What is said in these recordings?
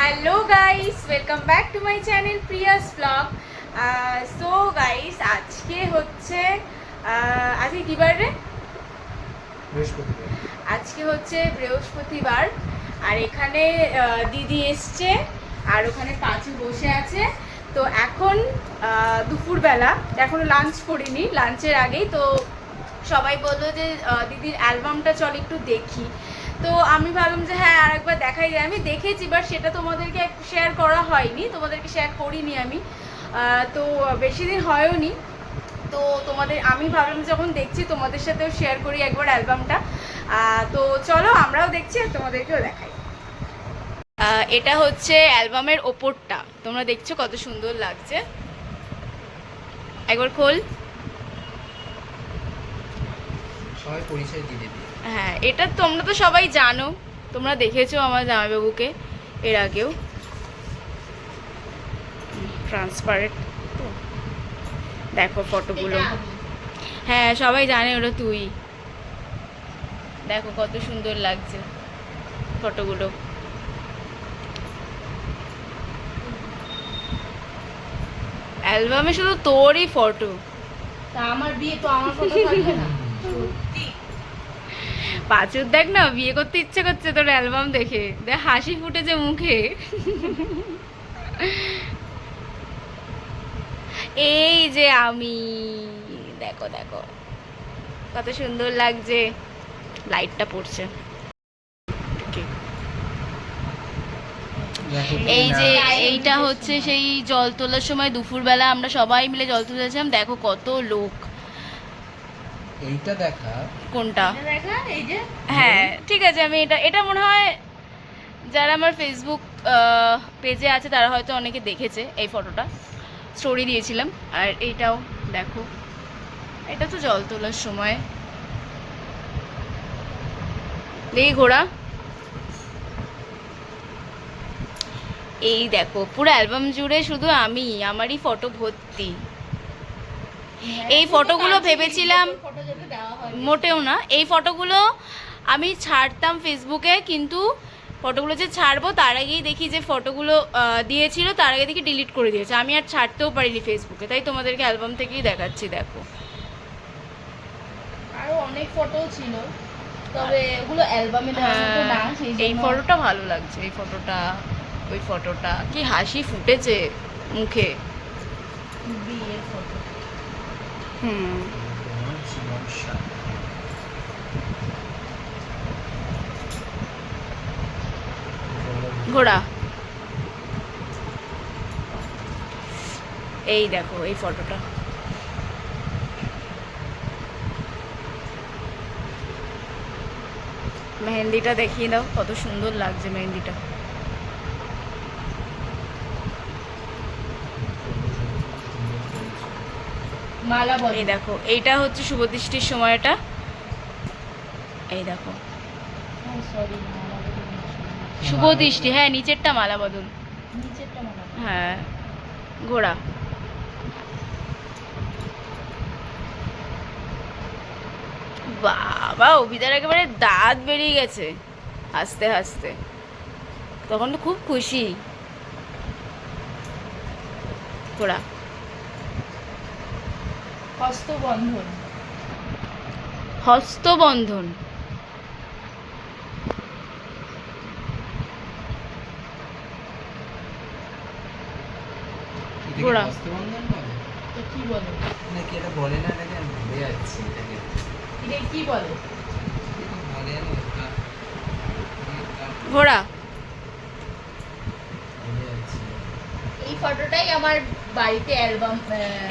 Hello guys, welcome back to my channel Prius blog. So guys, আজকে হচ্ছে আজকে কি বার রে? বৃহস্পতিবার। আজকে হচ্ছে বৃহস্পতিবার। আর এখানে দিদি এসছে আর ওখানে পাঁচু বসে আছে। তো এখন দুপুরবেলা, এখনো লাঞ্চ করিনি, লাঞ্চের আগেই তো সবাই বললো যে দিদির অ্যালবামটা চল একটু দেখি। তো আমি ভাবলাম যে হ্যাঁ আরেকবার দেখাই যায়। আমি দেখেছি, বাট সেটা তোমাদেরকে শেয়ার করা হয়নি, তোমাদেরকে শেয়ার করিনি আমি। তো বেশি দিন হয়ওনি। তো আমি ভাবলাম যখন দেখছি তোমাদের সাথেও শেয়ার করি একবার অ্যালবামটা। তো চলো আমরাও দেখছি আর তোমাদেরকেও দেখাই। এটা হচ্ছে অ্যালবামের ওপরটা, তোমরা দেখছো কত সুন্দর লাগছে। একবার খোল। সবাই পরিচয় দিয়ে দিবি। হ্যাঁ, এটা তোমরা তো সবাই জানো, তোমরা দেখেছো আমার জামাইবাবুকে এর আগেও। ট্রান্সপারেন্ট তো, দেখো ফটোগুলো। হ্যাঁ, সবাই জানে ওটা তুই। দেখো কত সুন্দর লাগছে ফটোগুলো। অ্যালবামে শুধু তোরই ফটো। তা আমার বিয়ে তো আমার ফটো থাকবে না? পাঁচুর দেখ না, বিয়ে করতে ইচ্ছে করছে তোর অ্যালবাম দেখে। দেখ হাসি ফুটেছে মুখে। এই যে আমি, দেখো দেখো কত সুন্দর লাগছে, লাইটটা পড়ছে। এই যে এইটা হচ্ছে সেই জল তোলার সময় দুপুরবেলা আমরা সবাই মিলে জল তুলেছিলাম। দেখো কত লোক। এইটা দেখা কোনটা? দেখা এই যে হ্যাঁ ঠিক আছে, আমি এটা এটা মনে হয় যারা আমার ফেসবুক পেজে আছে তারা হয়তো অনেকে দেখেছে এই ফটোটা, স্টোরি দিয়েছিলাম। আর এইটাও দেখো, এটা তো জল তোলার সময়। দেখি ঘোড়া। এই দেখো পুরো অ্যালবাম জুড়ে শুধু আমারই ফটো ভর্তি। এই ফটোগুলো ভেবেছিলাম, ফটো যাতে দেওয়া হয়। মোটেও না, এই ফটোগুলো আমি ছাড়তাম ফেসবুকে, কিন্তু ফটোগুলো যে ছাড়বো তার আগেই দেখি যে ফটোগুলো দিয়েছিল, তার আগে দেখি ডিলিট করে দিয়েছে। আমি আর ছাড়তেও পারিনি ফেসবুকে, তাই তোমাদেরকে অ্যালবাম থেকেই দেখাচ্ছি। দেখো আরো অনেক ফটো ছিল, তবে ওগুলো অ্যালবামে দেওয়ার মতো না, সেই এই জন্য ফটোটা ভালো লাগছে, এই ফটোটা, ওই ফটোটা কি হাসি ফুটেছে মুখে। বিয়ের ফটো। হুম, ঘোড়া। এই দেখো এই ফটোটা, মেহেন্দিটা দেখিয়ে দাও, কত সুন্দর লাগছে মেহেন্দিটা। মালা বল। এই দেখো এইটা হচ্ছে শুভদৃষ্টির সময়টা। এই দেখো সরি, শুভদৃষ্টি, হ্যাঁ নিচেরটা মালা বদল। নিচেরটা মালা বদল। হ্যাঁ, ঘোড়া। বাবা, অভিদার একেবারে দাঁত বেরিয়ে গেছে হাসতে হাসতে, তখন তো খুব খুশি। ঘোড়া। হস্তবন্ধন। হস্তবন্ধন, ঘোড়া। হস্তবন্ধন বলে তো কি বলে? নাকি এটা বলে না, এটাকে আমি ভুলে যাচ্ছি। এটাকে এটা কি বলে? এটা বলে না, ঘোড়া। ভুলে যাচ্ছি। এই ফটোটাই আমার বাড়িতে অ্যালবাম।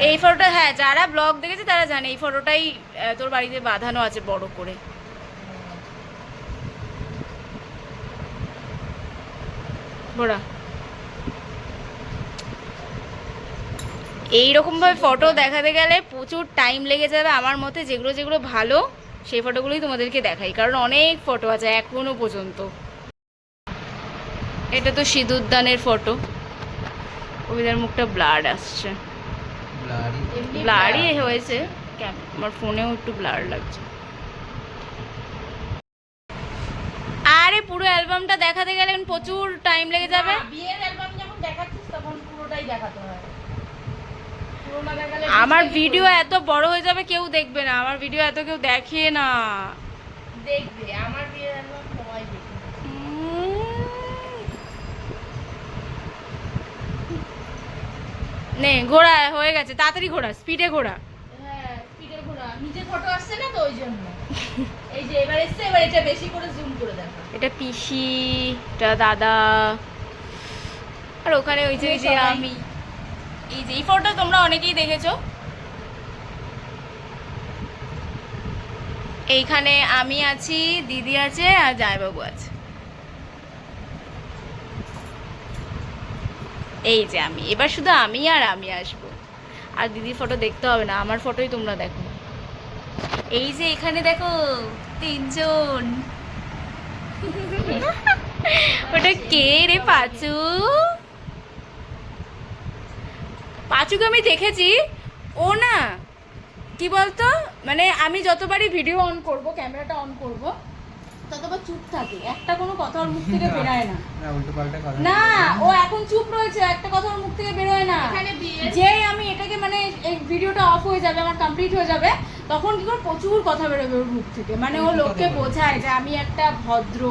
এই ফটোটা, হ্যাঁ যারা ব্লগ দেখেছে তারা জানে এই ফটোটাই তোর বাড়িতে বাঁধানো আছে বড় করে। ঘোড়া। এইরকম ভাবে ফটো দেখাতে গেলে প্রচুর টাইম লেগে যাবে আমার মতে। যেগুলো যেগুলো ভালো সেই ফটোগুলোই তোমাদেরকে দেখাই, কারণ অনেক ফটো আছে এখনো পর্যন্ত। এটা তো সিঁদুরদানের ফটো, কবিতার মুখটা ব্লাড আসছে, ব্লারই হয়েছে, আমার ফোনেও একটু ব্লার লাগছে। আরে পুরো পুরো অ্যালবামটা দেখাতে গেলে এখন প্রচুর টাইম লেগে যাবে। না, বিয়ের অ্যালবাম যখন দেখাচ্ছিস তখন পুরোটাই দেখাতে হয়। পুরো না দেখালে আমার বুঝতে কি ভিডিও করে? এত বড় হয়ে যাবে, কেউ দেখবে না আমার ভিডিও, এত কেউ দেখে না। দেখবে আমার বিয়ের অ্যালবাম সবাই দেখবে। নে ঘোড়া হয়ে গেছে, তাড়াতাড়ি ঘোড়া, স্পিডে ঘোড়া। হ্যাঁ, পিঠের ঘোড়া নিজের ফটো আসছে না তো ওই জন্য। এই যে এবার এসছে, এবার এটা বেশি করে জুম করে দেখা। এটা পিসি, এটা দাদা, আর ওখানে ওই যে সবাই। আমি। এই যে এই ফটোটা তোমরা অনেকেই দেখেছো। এইখানে আমি আছি, দিদি আছে আর জামাইবাবু আছে। এই যে আমি, এবার শুধু আমি আর আমি আসবো, আর দিদির ফটো দেখতে হবে না, আমার ফটোই তোমরা দেখো। এই যে এখানে দেখো 3 জন। ওটা কে রে? পাঁচু। পাঁচুকে আমি দেখেছি, ও না কি বলতো, মানে আমি যতবারই ভিডিও অন করব, ক্যামেরাটা অন করব, ততবার চুপ থাকে, একটা কোনো কথা ওর মুখ থেকে বেরোয় না। না উল্টো পাল্টা কথা না, ও এখন চুপ রয়েছে, একটা কথা ওর মুখ থেকে বেরোয় না। এখানে বিয়ের যে আমি এটাকে মানে এই ভিডিওটা অফ হয়ে যাবে, আমার কমপ্লিট হয়ে যাবে, তখন কি করে প্রচুর কথা বেরোবে ওর মুখ থেকে, মানে ও লোককে বোঝায় যে আমি একটা ভদ্র,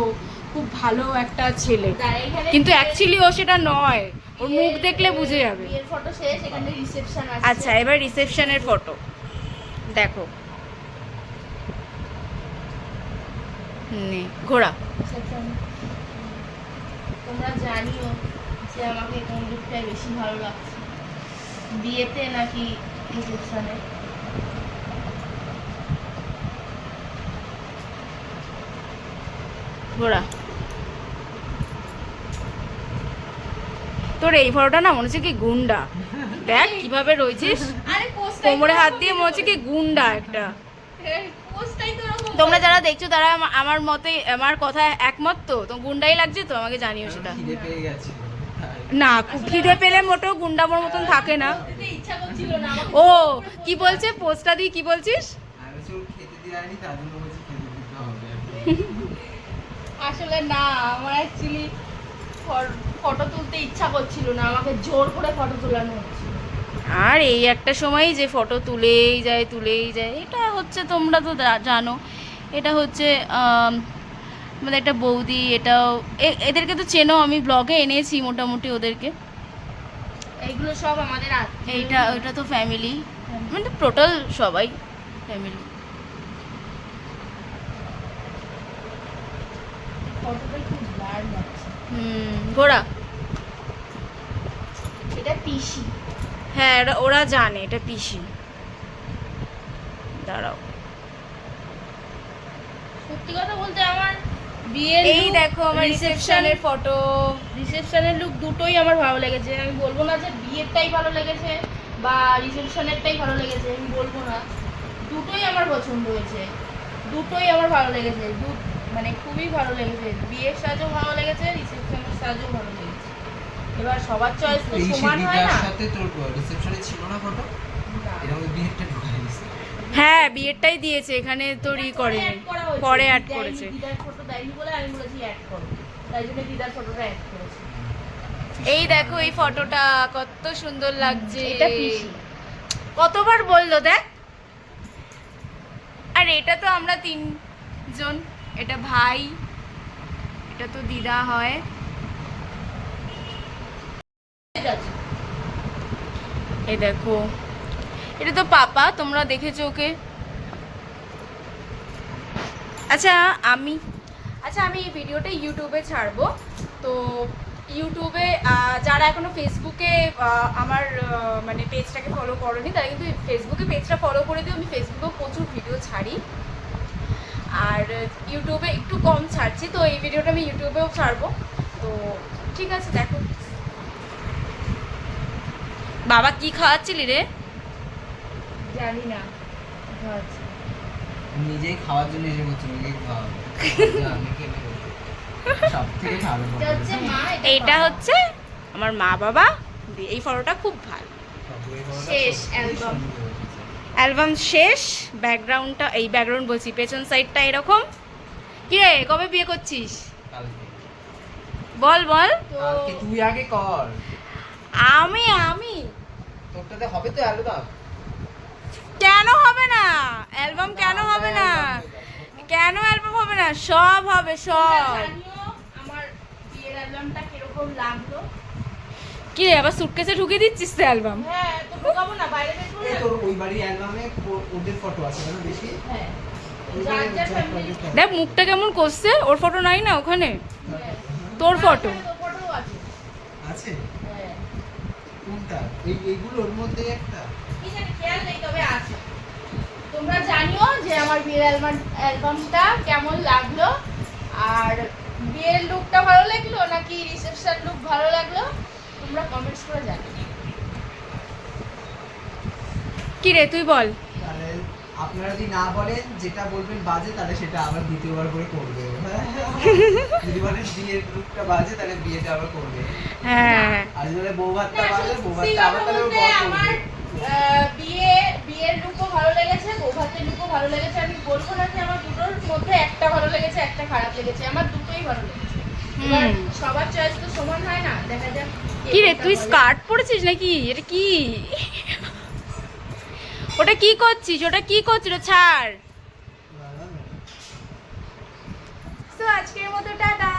খুব ভালো একটা ছেলে, এখানে কিন্তু অ্যাকচুয়ালি ও সেটা নয়, ওর মুখ দেখলে বুঝে যাবে। বিয়ের ফটো শেষ, এখানে রিসেপশন আছে। আচ্ছা, এবার রিসেপশনের ফটো দেখো। নে ঘোড়া। Reception। তোমরা জানিও যে আমাকে কোন লুকটাই বেশি ভালো লাগছে, বিয়েতে নাকি রিসেপশনে। ঘোড়া। তোর এই ফটোটা না মনে হচ্ছে কি গুন্ডা, দেখ কিভাবে রয়েছিস, আরে পোস্টটাই কোমরে হাত দিয়ে মনে হচ্ছে কি গুন্ডা একটা। পোস্টটাই তো এরকম। তোমরা যারা দেখছো তারা আমার মতে, আমার কথা একমত তো? তো গুন্ডাই লাগছে তো, আমাকে জানিও সেটা। খিদে পেয়ে গেছে না, খুব খিদে পেলে মোটেও গুন্ডামোর মতন থাকে না। খেতে ইচ্ছা করছিল না আমাকে। ও কি বলছে পোস্টটা দিয়ে, কি বলছিস? আমি চোর খেতে দিয়ে আনি, তার জন্য বলছি খেতে দিতে হবে। আসলে না, আমার অ্যাকচুয়ালি ফটো তুলতে ইচ্ছা করছিল না, আমাকে জোর করে ফটো তোলানো হচ্ছিল। আর এই একটা সময় যে ফটো তুলেই যায়, এটা হচ্ছে তোমরা তো জানো, এটা হচ্ছে মানে একটা বৌদি, এটাও এদেরকে তো চেনো, আমি ব্লগে এনেছি মোটামুটি ওদেরকে। এইগুলো সব আমাদের আত্মীয়। এইটা ওইটা তো ফ্যামিলি, মানে টোটাল সবাই ফ্যামিলি। ফটোটা খুব ব্লার লাগছে। ঘোড়া। এটা পিসি। হ্যাঁ ওরা জানে এটা পিসি। দাঁড়াও, সত্যি কথা বলতে আমার বিয়ের এই দেখো আমার রিসেপশনের ফটো। রিসেপশনের লুক দুটোই আমার ভালো লেগেছে। আমি বলবো না যে বিয়েরটাই ভালো লেগেছে বা রিসেপশনেরটাই ভালো লেগেছে, আমি বলবো না, দুটোই আমার পছন্দ হয়েছে, দুটোই আমার ভালো লেগেছে, মানে খুবই ভালো লেগেছে। বিয়ের সাজও ভালো লেগেছে, রিসেপশনের সাজও ভালো লেগেছে। এবার সবার চয়েস তো এই সে সমান হয় না। দিদার সাথে তোর রিসেপশনে ছিল না ফটো, না। এরকম বিয়েটা ঢুকাই দিছে। হ্যাঁ বিয়েরটাই দিয়েছে, এখানে তোর ই করেনি, add করা হয়েছে। পরে অ্যাড দেয়নি, করেছে। দিদার ফটো দেয়নি বলে আমি বলেছি অ্যাড করো, তাই জন্য দিদার ফটোটা অ্যাড করেছি। এই দেখো এই ফটোটা কত সুন্দর লাগছে। এটা পিসি। কতবার বললো দেখ। আর এটা তো আমরা 3 জন, এটা ভাই, এটা তো দিদা হয়। ঠিক আছে। এই দেখো এটা তো পাপা, তোমরা দেখেছো ওকে। আচ্ছা আমি এই ভিডিওটা ইউটিউবে ছাড়বো, তো ইউটিউবে যারা এখনো ফেসবুকে আমার মানে পেজটাকে ফলো করোনি, তারা কিন্তু ফেসবুকে পেজটা ফলো করে দিও। আমি ফেসবুকেও প্রচুর ভিডিও ছাড়ি, আর ইউটিউবে একটু কম ছাড়ছি, তো এই ভিডিওটা আমি ইউটিউবেও ছাড়বো। তো ঠিক আছে, দেখো বাবা কি খাওয়াচ্ছিলি রে? জানি না আচ্ছা। নিজেই খাওয়ার জন্য এসে করছিল, নিজেই খাওয়া আমি খেলে সব থেকে ভালো এটা হচ্ছে মা, এইটা বাবা। হচ্ছে আমার মা বাবা। এই ফটোটা খুব ভালো। শেষ অ্যালবাম। অ্যালবাম শেষ। ব্যাকগ্রাউন্ডটা, এই ব্যাকগ্রাউন্ড বলছি, পেছন সাইডটা এরকম। কি রে, কবে বিয়ে করছিস? কালকে বল বল। তো আজকে তুই আগে কর। আমি তোরটাতে হবে তো অ্যালবাম? কেন হবে না অ্যালবাম? কেন হবে না? কেন অ্যালবাম হবে না? সব হবে সব। জানিও আমার বিয়ের অ্যালবামটা কিরকম লাগলো। কি রে আবার সুটকেসে ঢুকিয়ে দিচ্ছিস তো অ্যালবাম? হ্যাঁ তো ঢোকাবো না, বাইরে বের করে এই রাখবো। তোর ওই বাড়ির অ্যালবামে ওদের ফটো আছে না বেশি? হ্যাঁ ওই যার বাড়ির যার যার ফ্যামিলি। বাড়ির দেখ মুখটা কেমন করছে, ওর ফটো নাই না ওখানে? তোর ফটো তোর ফটো আছে। আছে? হ্যাঁ কোনটা? এইগুলোর মধ্যে একটা? কি জানি খেয়াল নেই, তবে আছে। তোমরা জানিও যে আমার বিয়ের অ্যালবামটা কেমন লাগলো, আর বিয়ের লুকটা ভালো লাগলো নাকি রিসেপশন লুক ভালো লাগলো, তোমরা কমেন্টস করে জানিও। কি রে তুই বল। তাহলে আপনারা যদি না বলেন, যেটা বলবেন বাজে, তাহলে সেটা আবার দ্বিতীয়বার করে করবে। যদি বলেন বিয়ের লুকটা বাজে, তাহলে বিয়েটা আবার করবে। হ্যাঁ আর যদি বলে বউ ভাতটা না, বাজে, বউ সত্যি ভাতটা আবার কথা তাহলে বলতে বর আমার করবে। বিয়ের লুকও ভালো লেগেছে, বৌভাতের লুকও ভালো লেগেছে। আমি বলবো না যে আমার দুটোর মধ্যে একটা ভালো লেগেছে একটা খারাপ লেগেছে, আমার দুটোই ভালো লেগেছে। এবার সবার চয়েস তো সমান হয় না, দেখা যাক কি রে কোনটা তুই বলে। স্কার্ট পরেছিস নাকি? এটা কি? ওটা কি করছিস? ওটা কি করছিস? ছাড়। তো আজকের মতো টাটা।